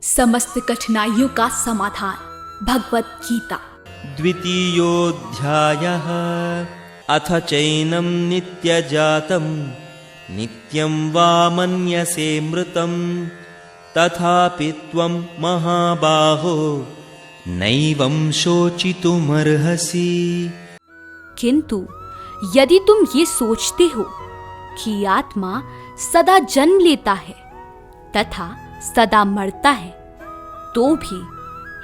समस्त कठिनाइयों का समाधान, भगवत गीता। द्वितीयोऽध्यायः। अथ चैनं नित्यजातं नित्यं वा मन्यसे मृतं तथापि त्वं महाबाहो नैवं शोचितुमर्हसि। किंतु यदि तुम ये सोचते हो कि आत्मा सदा जन्म लेता है तथा सदा मरता है, तो भी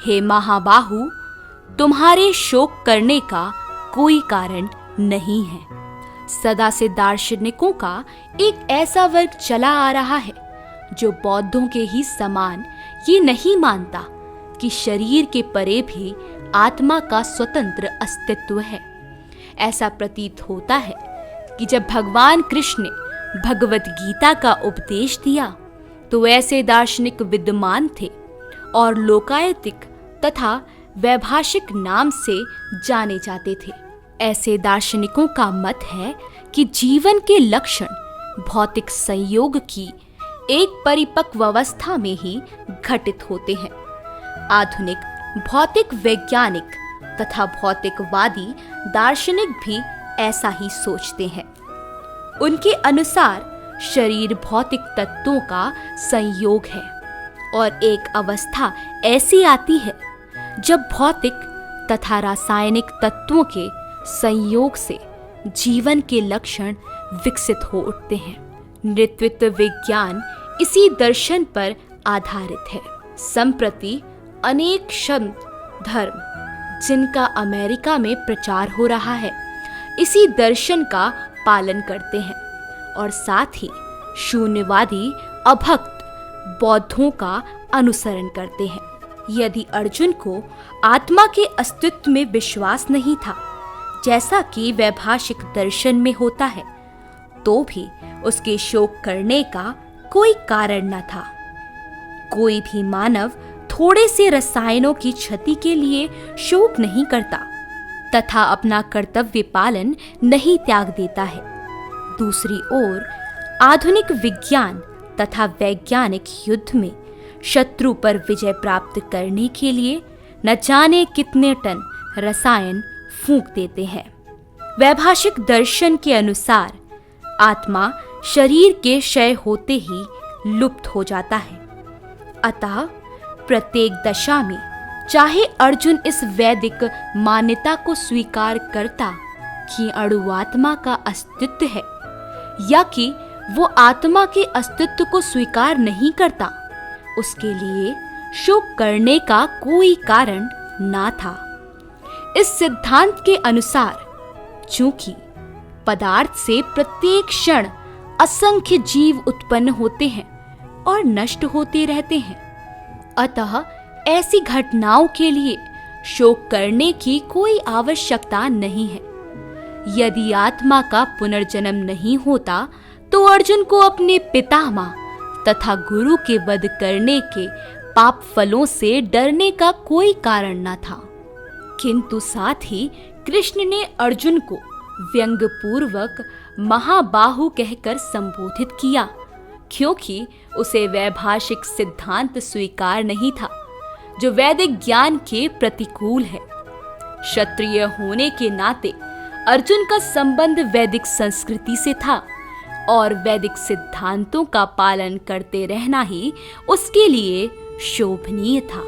हे महाबाहु, तुम्हारे शोक करने का कोई कारण नहीं है। सदा से दार्शनिकों का एक ऐसा वर्ग चला आ रहा है जो बौद्धों के ही समान ये नहीं मानता कि शरीर के परे भी आत्मा का स्वतंत्र अस्तित्व है। ऐसा प्रतीत होता है कि जब भगवान कृष्ण ने भगवत गीता का उपदेश दिया तो ऐसे दार्शनिक विद्यमान थे और लोकायतिक तथा वैभाषिक नाम से जाने जाते थे। ऐसे दार्शनिकों का मत है कि जीवन के लक्षण भौतिक संयोग की एक परिपक्व अवस्था में ही घटित होते हैं। आधुनिक भौतिक वैज्ञानिक तथा भौतिकवादी दार्शनिक भी ऐसा ही सोचते हैं। उनके अनुसार शरीर भौतिक तत्वों का संयोग है और एक अवस्था ऐसी आती है जब भौतिक तथा रासायनिक तत्वों के संयोग से जीवन के लक्षण विकसित हो उठते हैं। नृत्वित्व विज्ञान इसी दर्शन पर आधारित है। संप्रति अनेक शब्द धर्म जिनका अमेरिका में प्रचार हो रहा है, इसी दर्शन का पालन करते हैं और साथ ही शून्यवादी अभक्त बौद्धों का अनुसरण करते हैं। यदि अर्जुन को आत्मा के अस्तित्व में विश्वास नहीं था, जैसा कि वैभाषिक दर्शन में होता है, तो भी उसके शोक करने का कोई कारण न था। कोई भी मानव थोड़े से रसायनों की क्षति के लिए शोक नहीं करता तथा अपना कर्तव्य पालन नहीं त्याग देता है। दूसरी ओर आधुनिक विज्ञान तथा वैज्ञानिक युद्ध में शत्रु पर विजय प्राप्त करने के लिए न जाने कितने टन रसायन फूंक देते हैं। वैभाषिक दर्शन के अनुसार आत्मा शरीर के क्षय होते ही लुप्त हो जाता है। अतः प्रत्येक दशा में चाहे अर्जुन इस वैदिक मान्यता को स्वीकार करता कि अणुआत्मा का अस्तित्व है या कि वो आत्मा के अस्तित्व को स्वीकार नहीं करता, उसके लिए शोक करने का कोई कारण ना था। इस सिद्धांत के अनुसार चूंकि पदार्थ से प्रत्येक क्षण असंख्य जीव उत्पन्न होते हैं और नष्ट होते रहते हैं, अतः ऐसी घटनाओं के लिए शोक करने की कोई आवश्यकता नहीं है। यदि आत्मा का पुनर्जन्म नहीं होता तो अर्जुन को अपने पितामह तथा गुरु के वध करने के पाप फलों से डरने का कोई कारण न था। किंतु साथ ही कृष्ण ने अर्जुन को व्यंग्यपूर्वक महाबाहु कहकर संबोधित किया, क्योंकि उसे वैभाषिक सिद्धांत स्वीकार नहीं था जो वैदिक ज्ञान के प्रतिकूल है। क्षत्रिय होने के नाते अर्जुन का संबंध वैदिक संस्कृति से था और वैदिक सिद्धांतों का पालन करते रहना ही उसके लिए शोभनीय था।